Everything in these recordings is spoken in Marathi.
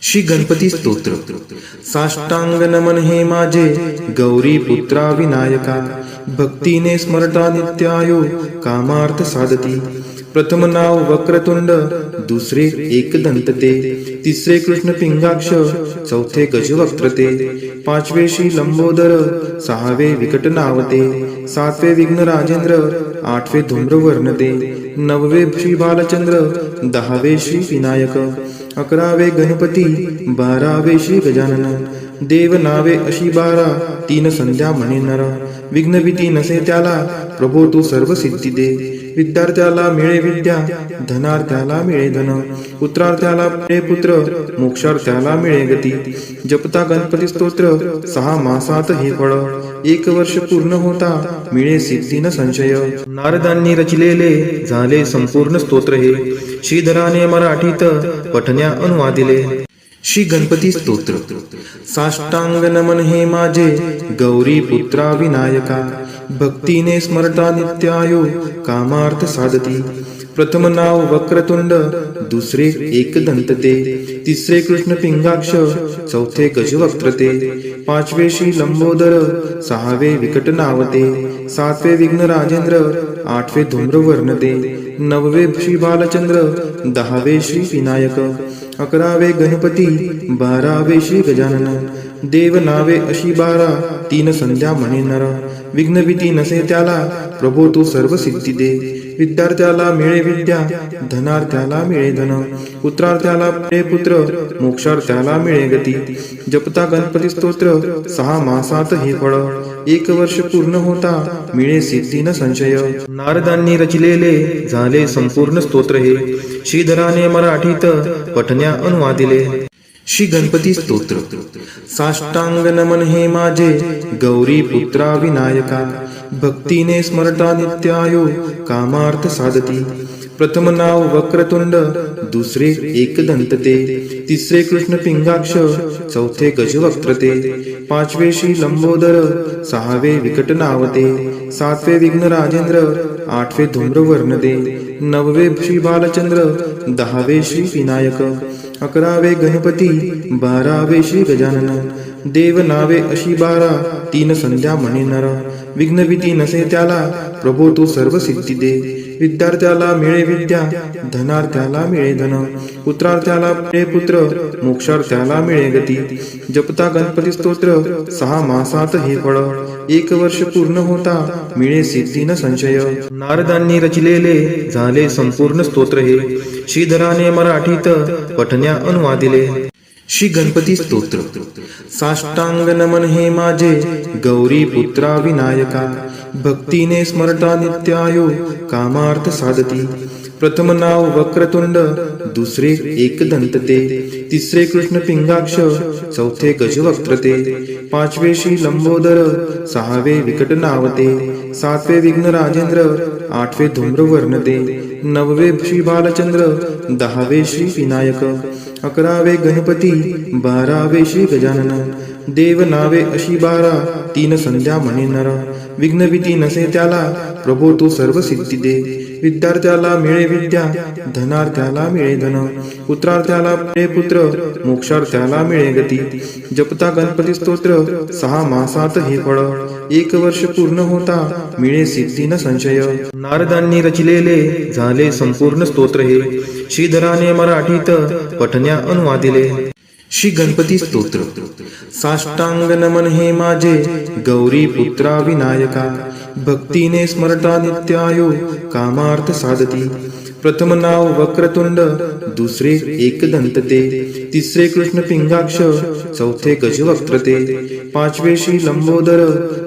श्री गणपती स्तोत्र। साष्टांग नमन हे माझे गौरी पुत्रा विनायका, भक्तीने स्मरता नित्यायो कामार्थ साधती। प्रथम नाव वक्रतुंड, दुसरे एकदंत ते, तिसरे कृष्ण पिंगाक्ष, चौथे गजवक्त्र ते, पाचवे श्री लंबोदर, सहावे विकट नावते, सातवे विघ्न राजेंद्र, आठवे धूम्रवर्ण ते, नववे श्री बालचंद्र, दहावे श्री विनायक, अकरावे गणपती, बारावे श्री गजानन। देव नावे अशी 12, तीन संध्या म्हणे नर। विघ्न भीती नसे त्याला, प्रभो तू सर्व सिद्धी दे। विद्यार्थ्याला मिळे विद्या, धनार्थ्याला मिळे धन, पुत्रार्थ्याला मिळे पुत्र, मोक्षार्थ्याला मिळे गती। जपता गणपती स्तोत्र 6 मासात हे फळ, 1 वर्ष पूर्ण होता मिळे सिद्धी न संशय। नारदांनी रचिलेले झाले संपूर्ण स्तोत्र हे, श्रीधराने मराठीत पठण्या अनुवादिले। श्री गणपती स्तोत्र। साष्टांग नमन हे माझे गौरी पुत्रा विनायका, भक्तीने स्मरता नित्यायो कामार्थ साधती। प्रथम नाव वक्रतुंड, दुसरे एकदंत ते, तिसरे कृष्ण पिंगाक्ष, चौथे गजवक्त्र ते, पाचवे श्री लंबोदर, सहावे विकट नावते, सातवे विघ्न राजेंद्र, आठवे धूम्रवर्ण ते, नववे श्री बालचंद्र, दहावे श्री विनायक, अकरावे गणपती, बारावे श्री गजानन। देव नावे अशी 12, तीन संध्या म्हणे नर। विघ्न भीती नसे त्याला, प्रभो तू सर्व सिद्धी दे। विद्यार्थ्याला मिळे विद्या, धनार्थ्याला मिळे धन, पुत्रार्थ्याला मिळे पुत्र, मोक्षार्थ्याला मिळे गती। जपता गणपती स्तोत्र 6 मासात हे फळ, 1 वर्ष पूर्ण होता मिळे सिद्धी न संशय। नारदांनी रचिलेले झाले संपूर्ण स्तोत्र हे, श्रीधराने मराठीत पठण्या अनुवादिले। श्री गणपती स्तोत्र। साष्टांग नमन हे माझे गौरी पुत्रा विनायका, भक्तीने स्मरता नित्यायो कामार्थ साधती। प्रथम नाव वक्रतुंड, दुसरे एकदंत ते, तिसरे कृष्ण पिंगाक्ष, चौथे गजवक्त्र ते, पाचवे श्री लंबोदर, सहावे विकट नावते, सातवे विघ्न राजेंद्र, आठवे धूम्रवर्ण ते, नववे श्री बालचंद्र, दहावे श्री विनायक, अकरावे गणपती, बारावे श्री गजानन। देव नावे अशी 12, तीन संध्या म्हणे नर। विघ्न भीती नसे त्याला, प्रभो तू सर्व सिद्धी दे। विद्यार्थ्याला मिळे विद्या, धनार्थ्याला मिळे धन, पुत्रार्थ्याला मिळे पुत्र, मोक्षार्थ्याला मिळे गती। जपता गणपती स्तोत्र 6 मासात हे फळ, 1 वर्ष पूर्ण होता मिळे सिद्धी न संशय। नारदांनी रचिलेले झाले संपूर्ण स्तोत्र हे, श्रीधराने मराठीत पठण्या अनुवादिले। श्री गणपती स्तोत्र। साष्टांग नमन हे माझे गौरी पुत्रा विनायका, भक्तीने स्मरता नित्यायो कामार्थ साधती। प्रथम नाव वक्रतुंड, दुसरे एकदंत ते, तिसरे कृष्ण पिंगाक्ष, चौथे गजवक्त्र ते, पाचवे श्री लंबोदर, सहावे विकट नावते, सातवे विघ्न राजेंद्र, आठवे धूम्रवर्ण ते, नववे श्री बालचंद्र, दहावे श्री विनायक, अकरावे गणपती, बारावे श्री गजानन। देव नावे अशी 12, तीन संध्या म्हणे नर। विघ्न भीती नसे त्याला, प्रभो तू सर्व सिद्धी दे। विद्यार्थ्याला मिळे विद्या, धनार्थ्याला मिळे धन, पुत्रार्थ्याला मिळे पुत्र, मोक्षार्थ्याला मिळे गती। जपता गणपती स्तोत्र 6 मासात हे फळ, 1 वर्ष पूर्ण होता मिळे सिद्धी न संशय। नारदांनी रचिलेले झाले संपूर्ण स्तोत्र हे, श्रीधराने मराठीत पठण्या अनुवादिले। श्री गणपती स्तोत्र। साष्टांग नमन हे माझे गौरी पुत्रा विनायका, भक्तीने स्मरता नित्यायो कामार्थ साधती। प्रथम नाव वक्रतुंड, दुसरे एकदंत ते, तिसरे कृष्ण पिंगाक्ष, चौथे गजवक्त्र ते, पाचवे श्री लंबोदर,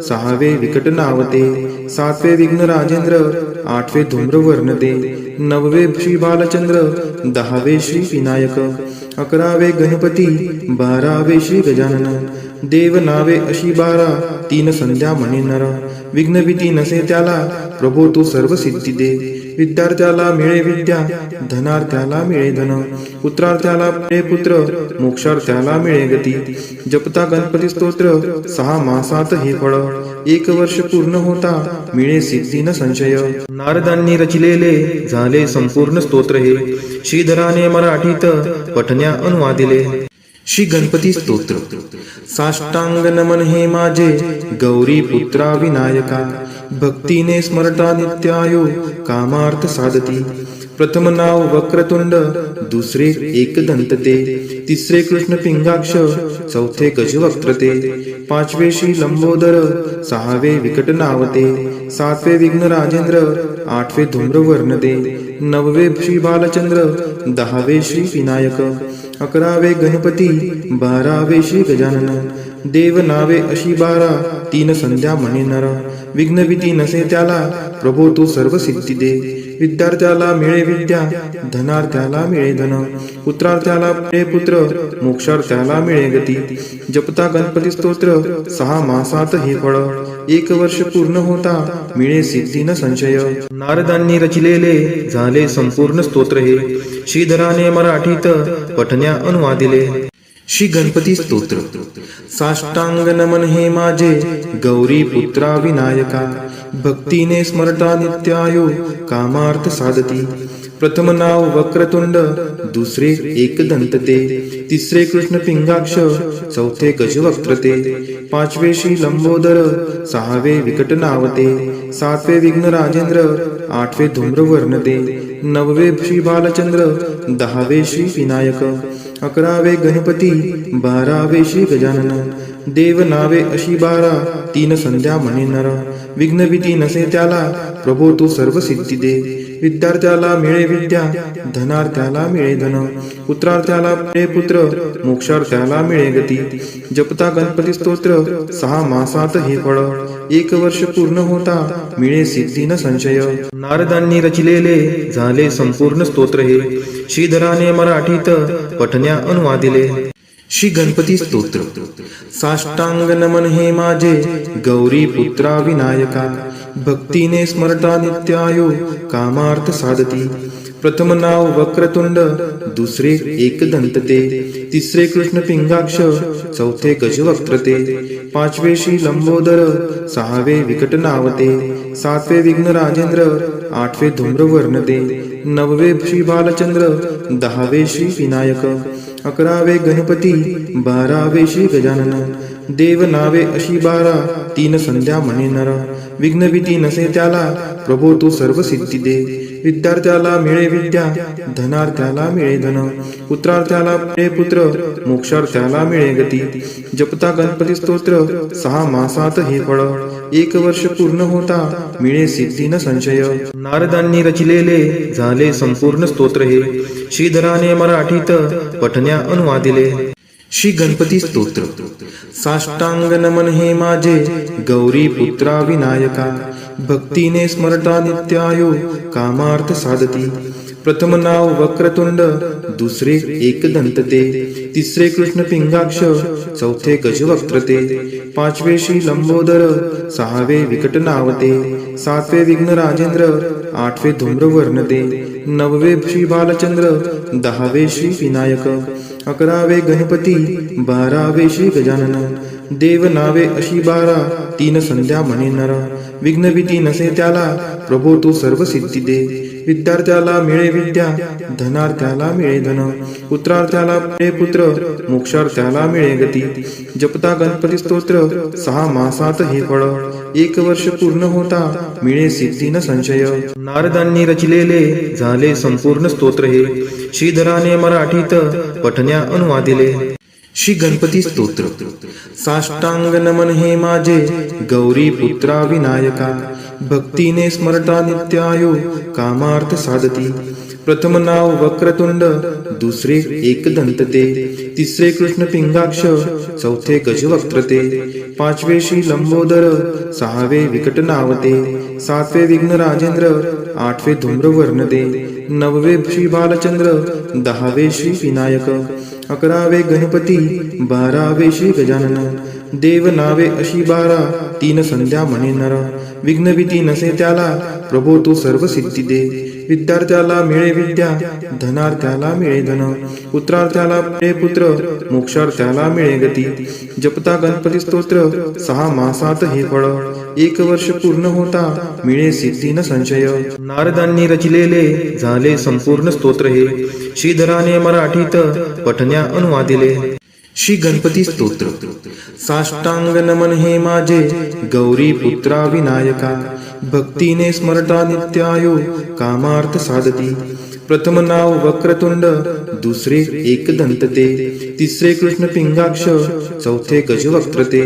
सहावे विकट नावते, सातवे विघ्न राजेंद्र, आठवे धूम्रवर्ण ते, नववे श्री बालचंद्र, दहावे श्री विनायक, अकरावे गणपती, बारावे श्री गजानन। देव नावे अशी 12, तीन संध्या म्हणे नर। विघ्न भीती नसे त्याला, प्रभो तू सर्व सिद्धी दे। विद्यार्थ्याला मिळे विद्या, धनार्थ्याला मिळे धन, पुत्रार्थ्याला मिळे पुत्र, मोक्षार्थ्याला मिळे गती। जपता गणपती स्तोत्र 6 मासात हे फळ, 1 वर्ष पूर्ण होता मिळे सिद्धी न संशय। नारदांनी रचिलेले झाले संपूर्ण स्तोत्र हे, श्रीधराने मराठीत पठण्या अनुवादिले। श्री गणपती स्तोत्र. साष्टांग नमन हे माझे गौरी पुत्रा विनायका. भक्तीने स्मरता नित्यायो कामार्थ साधती. प्रथम नाव वक्रतुंड, दुसरे एकदंत ते, तिसरे कृष्ण पिंगाक्ष, चौथे गजवक्त्र ते, पाचवे श्री लंबोदर, सहावे विकट नावते, सातवे विघ्न राजेंद्र, आठवे धूम्रवर्ण ते, नववे श्री बालचंद्र, दहावे श्री विनायक, अकरावे गणपती, बारावे श्री गजानन. देव नावे अशी 12, तीन संध्या म्हणे नर. विघ्न भीती नसे त्याला, प्रभो तू सर्व सिद्धी दे. विद्यार्थ्याला मिळे विद्या, धनार्थ्याला मिळे धन, पुत्रार्थ्याला मिळे पुत्र, मोक्षार्थ्याला मिळे गती. जपता गणपती स्तोत्र 6 मासात हे फळ. 1 वर्ष पूर्ण होता मिळे सिद्धी न संशय. नारदांनी रचिलेले झाले संपूर्ण स्तोत्र हे. श्रीधराने मराठीत पठण्या अनुवादिले. श्री गणपती स्तोत्र. साष्टांग नमन हे माझे गौरी पुत्रा विनायका. भक्तीने स्मरता नित्यायो कामार्थ साधती. प्रथम नाव वक्रतुंड, दुसरे एकदंत ते, तिसरे कृष्ण पिंगाक्ष, चौथे गजवक्त्र ते, पाचवे श्री लंबोदर, सहावे विकट नावते, सातवे विघ्न राजेंद्र, आठवे धूम्रवर्ण ते, नववे श्री बालचंद्र, दहावे श्री विनायक, अकरावे गणपती, बारावे श्री गजानन. देव नावे अशी 12, तीन संध्या म्हणे नर. विघ्न भीती नसे त्याला, प्रभो तू सर्व सिद्धी दे. विद्यार्थ्याला मिळे विद्या, धनार्थ्याला मिळे धन, पुत्रार्थ्याला मिळे पुत्र, मोक्षार्थ्याला मिळे गती. जपता गणपती स्तोत्र 6 मासात हे फळ. 1 वर्ष पूर्ण होता मिळे सिद्धी न संशय. नारदांनी रचिलेले झाले संपूर्ण स्तोत्र हे. श्रीधराने मराठीत पठण्या अनुवादिले. श्री गणपती स्तोत्र. साष्टांग नमन हे माझे गौरी पुत्रा विनायका. भक्तीने स्मरता नित्यायो कामार्थ साधती. प्रथम नाव वक्रतुंड, दुसरे एकदंत ते, तिसरे कृष्ण पिंगाक्ष, चौथे गजवक्त्र ते, पाचवे श्री लंबोदर, सहावे विकट नावते, सातवे विघ्न राजेंद्र, आठवे धूम्रवर्ण ते, नववे श्री बालचंद्र, दहावे श्री विनायक, अकरावे गणपती, बारावे श्री गजानन. देव नावे अशी 12, तीन संध्या म्हणे नर. विघ्न भीती नसे त्याला, प्रभो तू सर्व सिद्धी दे. विद्यार्थ्याला मिळे विद्या, धनार्थ्याला मिळे धन, पुत्रार्थ्याला मिळे पुत्र, मोक्षार्थ्याला मिळे गती. जपता गणपती स्तोत्र 6 मासात हे फळ. 1 वर्ष पूर्ण होता मिळे सिद्धी न संशय. नारदांनी रचिलेले झाले संपूर्ण स्तोत्र हे. श्रीधराने मराठीत पठण्या अनुवादिले. श्री गणपती स्तोत्र. साष्टांग नमन हे माझे गौरी पुत्रा विनायका. भक्तीने स्मरता नित्यायो कामार्थ साधती. प्रथम नाव वक्रतुंड, दुसरे एकदंत ते, तिसरे कृष्ण पिंगाक्ष, चौथे गजवक्त्र ते, पाचवे श्री लंबोदर, सहावे विकट नावते, सातवे विघ्न राजेंद्र, आठवे धूम्रवर्ण ते, नववे श्री बालचंद्र, दहावे श्री विनायक, अकरावे गणपती, बारावे श्री गजानन. देव नावे अशी 12, तीन संध्या म्हणे नर. विघ्न भीती नसे त्याला, प्रभो तू सर्व सिद्धी दे. विद्यार्थ्याला मिळे विद्या, धनार्थ्याला मिळे धन, पुत्रार्थ्याला मिळे पुत्र, मोक्षार्थ्याला मिळे गती. जपता गणपती स्तोत्र 6 मासात हे फळ. 1 वर्ष पूर्ण होता मिळे सिद्धी न संशय. नारदांनी रचिलेले झाले संपूर्ण स्तोत्र हे. श्रीधराने मराठीत पठण्या अनुवादिले. श्री गणपती स्तोत्र. साष्टांग नमन हे माझे गौरी पुत्रा विनायका. भक्तीने स्मरता नित्यायो कामार्थ साधती. प्रथम नाव वक्रतुंड, दुसरे एकदंत ते, तिसरे कृष्ण पिंगाक्ष, चौथे गजवक्त्र ते, पाचवे श्री लंबोदर, सहावे विकट नावते, सातवे विघ्न राजेंद्र, आठवे धूम्रवर्ण ते, नववे श्री बालचंद्र, दहावे श्री विनायक, अकरावे गणपती, बारावे श्री गजानन. देव नावे अशी 12, तीन संध्या म्हणे नर. विघ्न भीती नसे त्याला, प्रभो तू सर्व सिद्धी दे. विद्यार्थ्याला मिळे विद्या, धनार्थ्याला मिळे धन, पुत्रार्थ्याला मिळे पुत्र, मोक्षार्थ्याला मिळे गती. जपता गणपती स्तोत्र 6 मासात हे फळ. 1 वर्ष पूर्ण होता मिळे सिद्धी न संशय. नारदांनी रचिलेले झाले संपूर्ण स्तोत्र हे. श्रीधराने मराठीत पठण्या अनुवादिले. श्री गणपती स्तोत्र. साष्टांग नमन हे माझे गौरी पुत्रा विनायका. भक्तीने स्मरता नित्यायो कामार्थ साधती. प्रथम नाव वक्रतुंड, दुसरे एकदंत ते, तिसरे कृष्ण पिंगाक्ष, चौथे गजवक्त्र ते,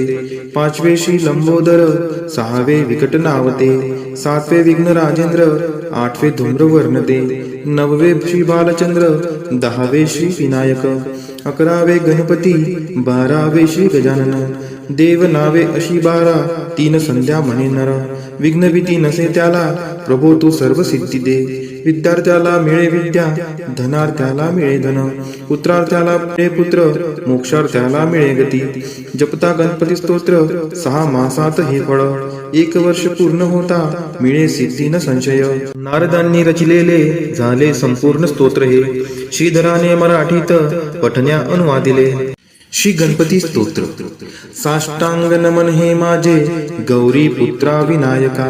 पाचवे श्री लंबोदर, सहावे विकट नावते, सातवे विघ्न राजेंद्र, आठवे धूम्रवर्ण ते, नववे श्री बालचंद्र, दहावे श्री विनायक, अकरावे गणपती, बारावे श्री गजानन. देव नावे अशी 12, तीन संध्या म्हणे नर. विघ्न भीती नसे त्याला, प्रभो तू सर्व सिद्धी दे. विद्यार्थ्याला मिळे विद्या, धनार्थ्याला मिळे धन, पुत्रार्थ्याला मिळे पुत्र, मोक्षार्थ्याला मिळे गती. जपता गणपती स्तोत्र 6 मासात हे फळ. 1 वर्ष पूर्ण होता मिळे सिद्धी न संशय. नारदांनी रचिलेले झाले संपूर्ण स्तोत्र हे. श्रीधराने मराठीत पठण्या अनुवादिले. श्री गणपती स्तोत्र. साष्टांग नमन हे माझे गौरी पुत्रा विनायका.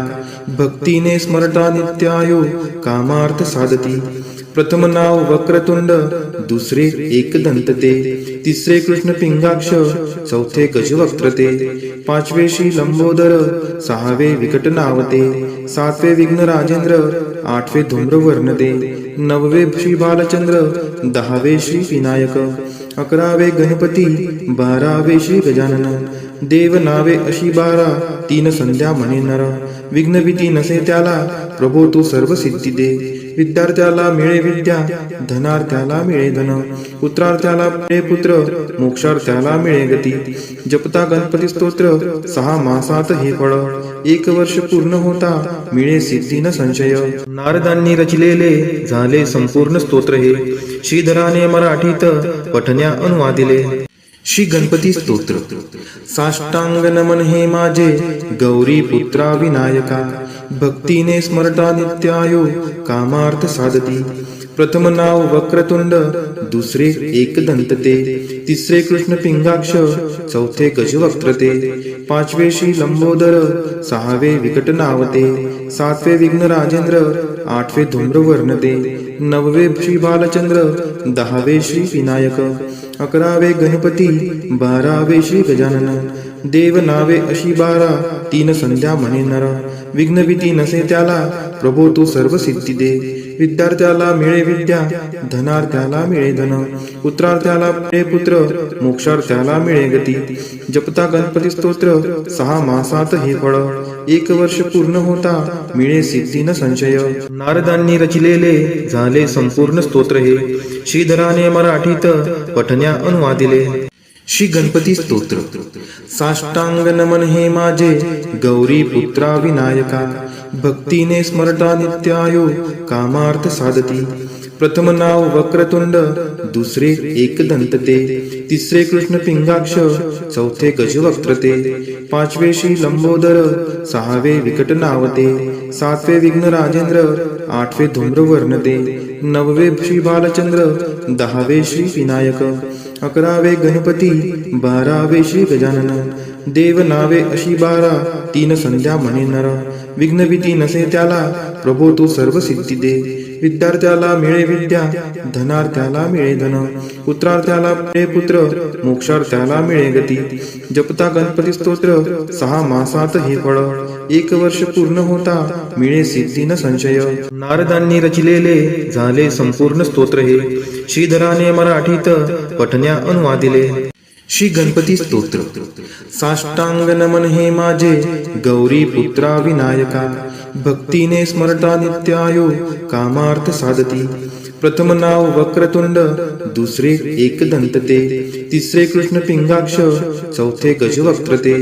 भक्तीने स्मरता नित्यायो कामार्थ साधती. प्रथम नाव वक्रतुंड, दुसरे एकदंत ते, तिसरे कृष्ण पिंगाक्ष, चौथे गजवक्त्र ते, पाचवे श्री लंबोदर, सहावे विकट नावते, सातवे विघ्न राजेंद्र, आठवे धूम्रवर्ण ते, नववे श्री बालचंद्र, दहावे श्री विनायक, अकरावे गणपती, बारावे श्री गजानन. देव नावे अशी 12, तीन संध्या म्हणे नर. विघ्न भीती नसे त्याला, प्रभो तू सर्व सिद्धी दे. विद्यार्थ्याला मिळे विद्या, धनार्थ्याला मिळे धन, पुत्रार्थ्याला मिळे पुत्र, मोक्षार्थ्याला मिळे गती. जपता गणपती स्तोत्र 6 मासात हे फळ. 1 वर्ष पूर्ण होता मिळे सिद्धी न संशय. नारदांनी रचिलेले झाले संपूर्ण स्तोत्र हे. श्रीधराने मराठीत पठण्या अनुवादिले. श्री गणपती स्तोत्र. साष्टांग नमन हे माझे गौरी पुत्रा विनायका. भक्तीने स्मरता नित्यायो कामार्थ साधती. प्रथम नाव वक्रतुंड, दुसरे एकदंत ते, तिसरे कृष्ण पिंगाक्ष, चौथे गजवक्त्र ते, पाचवे श्री लंबोदर, सहावे विकट नावते, सातवे विघ्न राजेंद्र, आठवे धूम्रवर्ण ते, नववे श्री बालचंद्र, दहावे श्री विनायक, अकरावे गणपती, बारावे श्री गजानन. देव नावे अशी 12, तीन संध्या म्हणे नर. विघ्न भीती नसे त्याला, प्रभो तू सर्व सिद्धी दे. विद्यार्थ्याला मिळे विद्या, धनार्थ्याला मिळे धन, पुत्रार्थ्याला मिळे पुत्र, मोक्षार्थ्याला मिळे गती. जपता गणपती स्तोत्र 6 मासात हे फळ. 1 वर्ष पूर्ण होता मिळे सिद्धी न संशय. नारदांनी रचिलेले झाले संपूर्ण स्तोत्र हे. श्रीधराने मराठीत पठण्या अनुवादिले. श्री गणपती स्तोत्र. साष्टांग नमन हे माझे गौरी पुत्रा विनायका. भक्तीने स्मरता नित्यायो कामार्थ साधती. प्रथम नाव वक्रतुंड, दुसरे एकदंत ते, तिसरे कृष्ण पिंगाक्ष, चौथे गजवक्त्र ते, पाचवे श्री लंबोदर, सहावे विकट नावते, सातवे विघ्न राजेंद्र, आठवे धूम्रवर्ण ते, नववे श्री बालचंद्र, दहावे श्री विनायक, अकरावे गणपती, बारावे श्री गजानन. देव नावे अशी 12, तीन संध्या म्हणे नर. विघ्न भीती नसे त्याला, प्रभो तू सर्व सिद्धी दे. विद्यार्थ्याला मिळे विद्या, धनार्थ्याला मिळे धन, पुत्रार्थ्याला मिळे पुत्र, मोक्षार्थ्याला मिळे गती. जपता गणपती स्तोत्र 6 मासात हे फळ. 1 वर्ष पूर्ण होता मिळे सिद्धी न संशय. नारदांनी रचिलेले झाले संपूर्ण स्तोत्र हे. श्रीधराने मराठीत पठण्या अनुवादिले. श्री गणपती स्तोत्र. साष्टांग नमन हे माझे गौरी पुत्रा विनायका. भक्तीने स्मरता नित्यायो कामार्थ साधती. प्रथम नाव वक्रतुंड, दुसरे एकदंत ते, तिसरे कृष्ण पिंगाक्ष, चौथे गजवक्त्र ते,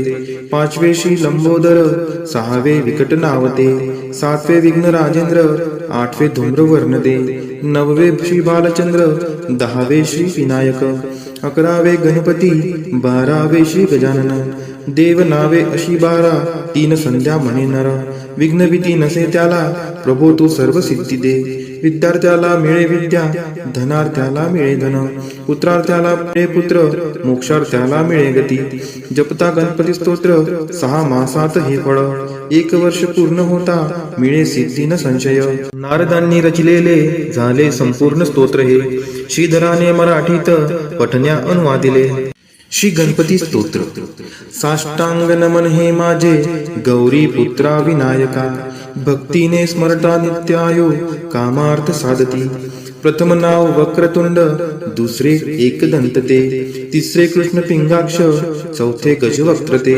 पाचवे श्री लंबोदर, सहावे विकट नावते, सातवे विघ्न राजेंद्र, आठवे धूम्रवर्ण ते, नववे श्री बालचंद्र, दहावे श्री विनायक, अकरावे गणपती, बारावे श्री गजानन. देव नावे अशी 12, तीन संध्या म्हणे नर. विघ्न भीती नसे त्याला, प्रभो तू सर्व सिद्धी दे. विद्यार्थ्याला मिळे विद्या, धनार्थ्याला मिळे धन, पुत्रार्थ्याला मिळे पुत्र, मोक्षार्थ्याला मिळे गती. जपता गणपती स्तोत्र 6 मासात हे फळ. 1 वर्ष पूर्ण होता मिळे सिद्धी न संशय. नारदांनी रचिलेले झाले संपूर्ण स्तोत्र हे. श्रीधराने मराठीत पठण्या अनुवादिले. श्री गणपती स्तोत्र. साष्टांग नमन हे माझे गौरी पुत्रा विनायका. भक्तीने स्मरता नित्यायो कामार्थ साधती. प्रथम नाव वक्रतुंड, दुसरे एकदंत ते, तिसरे कृष्ण पिंगाक्ष, चौथे गजवक्त्र ते,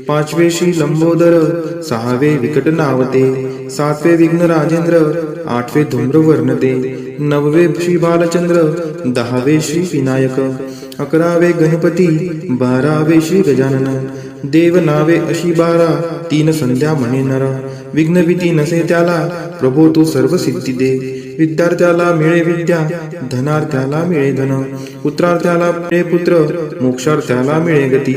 पाचवे श्री लंबोदर, सहावे विकट नावते, सातवे विघ्न राजेंद्र, आठवे धूम्रवर्ण ते, नववे श्री बालचंद्र, दहावे श्री विनायक, अकरावे गणपती, बारावे श्री गजानन. देव नावे अशी 12, तीन संध्या म्हणे नर. विघ्न भीती नसे त्याला, प्रभो तू सर्व सिद्धी दे. विद्यार्थ्याला मिळे विद्या, धनार्थ्याला मिळे धन, पुत्रार्थ्याला मिळे पुत्र, मोक्षार्थ्याला मिळे गती.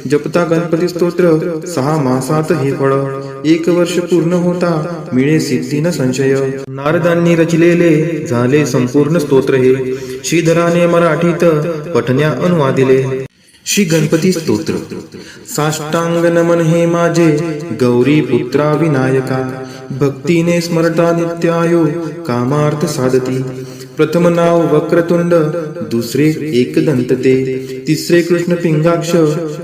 जपता गणपती स्तोत्र 6 मासात हे फळ, 1 वर्ष पूर्ण होता मिळे सिद्धी न संशय. नारदांनी रचिलेले झाले संपूर्ण स्तोत्र हे, श्रीधराने मराठीत पठण्या अनुवादिले. श्री गणपती स्तोत्र. साष्टांग नमन हे माझे गौरी पुत्रा विनायका. भक्तीने स्मरता नित्यायो कामार्थ साधती. प्रथम नाव वक्रतुंड, दुसरे एकदंत ते, तिसरे कृष्ण पिंगाक्ष,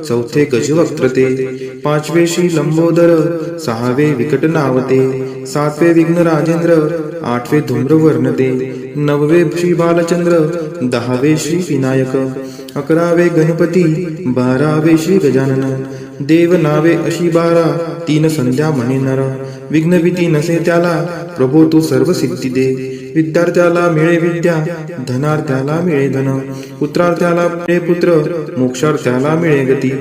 चौथे गजवक्त्र ते, पाचवे श्री लंबोदर, सहावे विकट नावते, सातवे विघ्न राजेंद्र, आठवे धूम्रवर्ण ते, नववे श्री बालचंद्र, दहावे श्री विनायक, अकरावे गणपती, बारावे श्री गजानन. देव नावे अशी 12, तीन संध्या म्हणे नर. विघ्न भीती नसे त्याला, प्रभो तू सर्व सिद्धी दे. विद्यार्थ्याला मिळे विद्या, धनार्थ्याला मिळे धन, पुत्रार्थ्याला मिळे पुत्र, मोक्षार्थ्याला मिळे गती.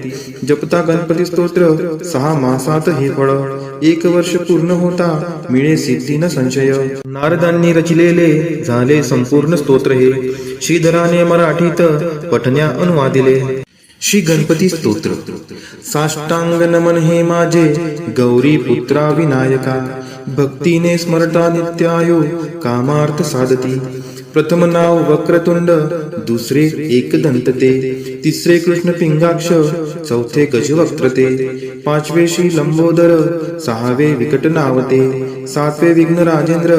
जपता गणपती स्तोत्र 6 मासात हे फळ, 1 वर्ष पूर्ण होता मिळे सिद्धी न संशय. नारदांनी रचिलेले झाले संपूर्ण स्तोत्र हे, श्रीधराने मराठीत पठण्या अनुवादिले. श्री गणपती स्तोत्र. साष्टांग नमन हे माझे गौरी पुत्रा विनायका. भक्तीने स्मरता नित्यायो कामार्थ साधती. प्रथम नाव वक्रतुंड, दुसरे एकदंत ते, तिसरे कृष्ण पिंगाक्ष, चौथे गजवक्त्र ते, पाचवे श्री लंबोदर, सहावे विकट नावते, सातवे विघ्न राजेंद्र,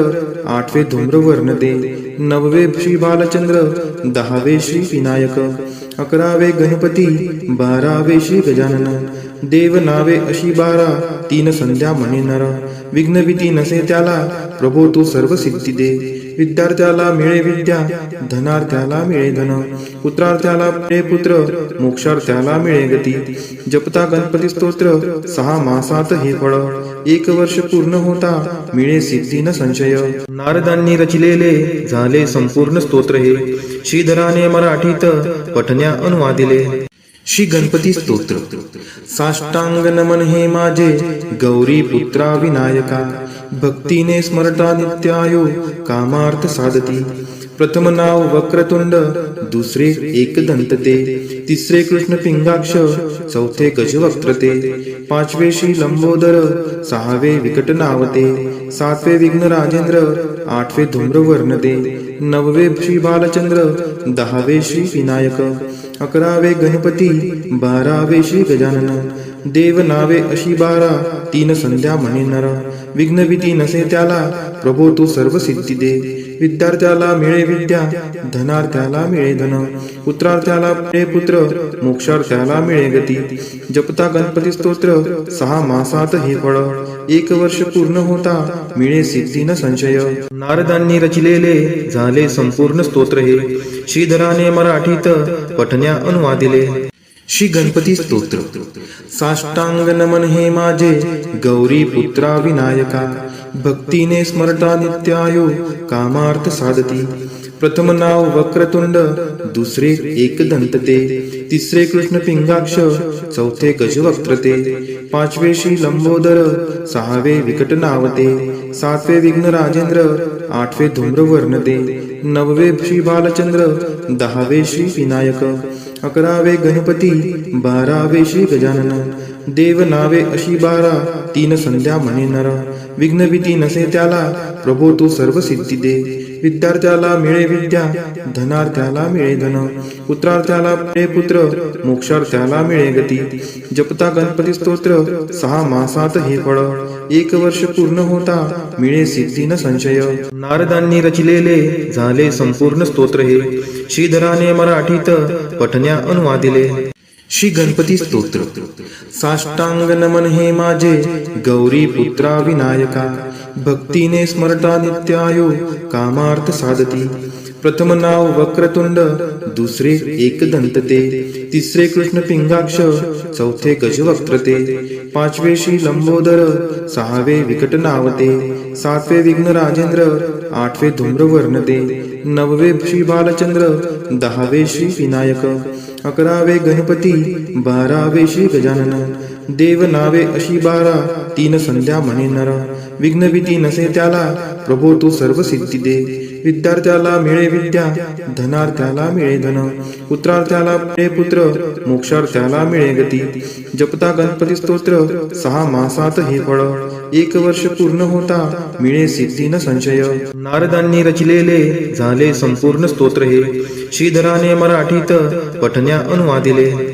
आठवे धूम्रवर्ण ते, नववे श्री बालचंद्र, दहावे श्री विनायक, अकरावे गणपती, बारावे श्री गजानन. देव नावे अशी 12, तीन संध्या म्हणे नर. विघ्न भीती नसे त्याला, प्रभो तू सर्व सिद्धी दे. विद्यार्थ्याला मिळे विद्या, धनार्थ्याला मिळे धन, पुत्रार्थ्याला मिळे पुत्र, मोक्षार्थ्याला मिळे गती. जपता गणपती स्तोत्र 6 मासात हे फळ, 1 वर्ष पूर्ण होता मिळे सिद्धी न संशय. नारदांनी रचिलेले झाले संपूर्ण स्तोत्र हे, श्रीधराने मराठीत पठण्या अनुवादिले. श्री गणपती स्तोत्र. साष्टांग नमन हे माझे गौरी पुत्रा विनायका. भक्तीने स्मरता नित्यायो कामार्थ साधती. प्रथम नाव वक्रतुंड, दुसरे एकदंत ते, तिसरे कृष्ण पिंगाक्ष, चौथे गजवक्त्र ते, पाचवे श्री लंबोदर, सहावे विकट नावते, सातवे विघ्न राजेंद्र, आठवे धूम्रवर्ण ते, नववे श्री बालचंद्र, दहावे श्री विनायक, अकरावे गणपती, बारावे श्री गजानन. देव नावे अशी 12, तीन संध्या म्हणे नर. विघ्न भीती नसे त्याला, प्रभो तू सर्व सिद्धी दे. विद्यार्थ्याला मिळे विद्या, धनार्थ्याला मिळे धन, पुत्रार्थ्याला मिळे पुत्र, मोक्षार्थ्याला मिळे गती. जपता गणपती स्तोत्र 6 मासात हे फळ, 1 वर्ष पूर्ण होता मिळे सिद्धी न संशय. नारदांनी रचिलेले झाले संपूर्ण स्तोत्र हे, श्रीधराने मराठीत पठण्या अनुवादिले. श्री गणपती स्तोत्र. साष्टांग नमन हे माझे गौरी पुत्रा विनायका. भक्तीने स्मरता नित्यायो कामार्थ साधती. प्रथम नाव वक्रतुंड, दुसरे एकदंत ते, तिसरे कृष्ण पिंगाक्ष, चौथे गजवक्त्र ते, पाचवे श्री लंबोदर, सहावे विकट नावते, सातवे विघ्न राजेंद्र, आठवे धूम्रवर्ण ते, नववे श्री बालचंद्र, दहावे श्री विनायक, अकरावे गणपती, बारावे श्री गजानन. देव नावे अशी 12, तीन संध्या म्हणे नर. विघ्न भीती नसे त्याला, प्रभो तू सर्व सिद्धी दे. विद्यार्थ्याला मिळे विद्या, धनार्थ्याला मिळे धन, पुत्रार्थ्याला मिळे पुत्र, मोक्षार्थ्याला मिळे गती. जपता गणपती स्तोत्र 6 मासात हे फळ, 1 वर्ष पूर्ण होता मिळे सिद्धी न संशय. नारदांनी रचिलेले झाले संपूर्ण स्तोत्र हे, श्रीधराने मराठीत पठण्या अनुवादिले. श्री गणपती स्तोत्र. साष्टांग नमन हे माझे गौरी पुत्रा विनायका. भक्तीने स्मरता नित्यायो कामार्थ साधती. प्रथम नाव वक्रतुंड, दुसरे एकदंत ते, तिसरे कृष्ण पिंगाक्ष, चौथे गजवक्त्र ते, पाचवे श्री लंबोदर, सहावे विकट नावते, सातवे विघ्न राजेंद्र, आठवे धूम्रवर्ण ते, नववे श्री बालचंद्र, दहावे श्री विनायक, अकरावे गणपती, बारावे श्री गजानन. देव नावे अशी 12, 3 संध्या म्हणे नर. विघ्नभीती नसे त्याला, प्रभो तू सर्व सिद्धी दे. विद्यार्थ्याला मिळे विद्या, धनार्थ्याला मिळे धन, पुत्रार्थ्याला मिळे पुत्र, मोक्षार्थ्याला मिळे गती. जपता गणपती स्तोत्र 6 मासात हे फळ. 1 वर्ष पूर्ण होता मिळे सिद्धी न संशय. नारदांनी रचिलेले झाले संपूर्ण स्तोत्र हे. श्रीधराने मराठीत पठण्या अनुवादिले.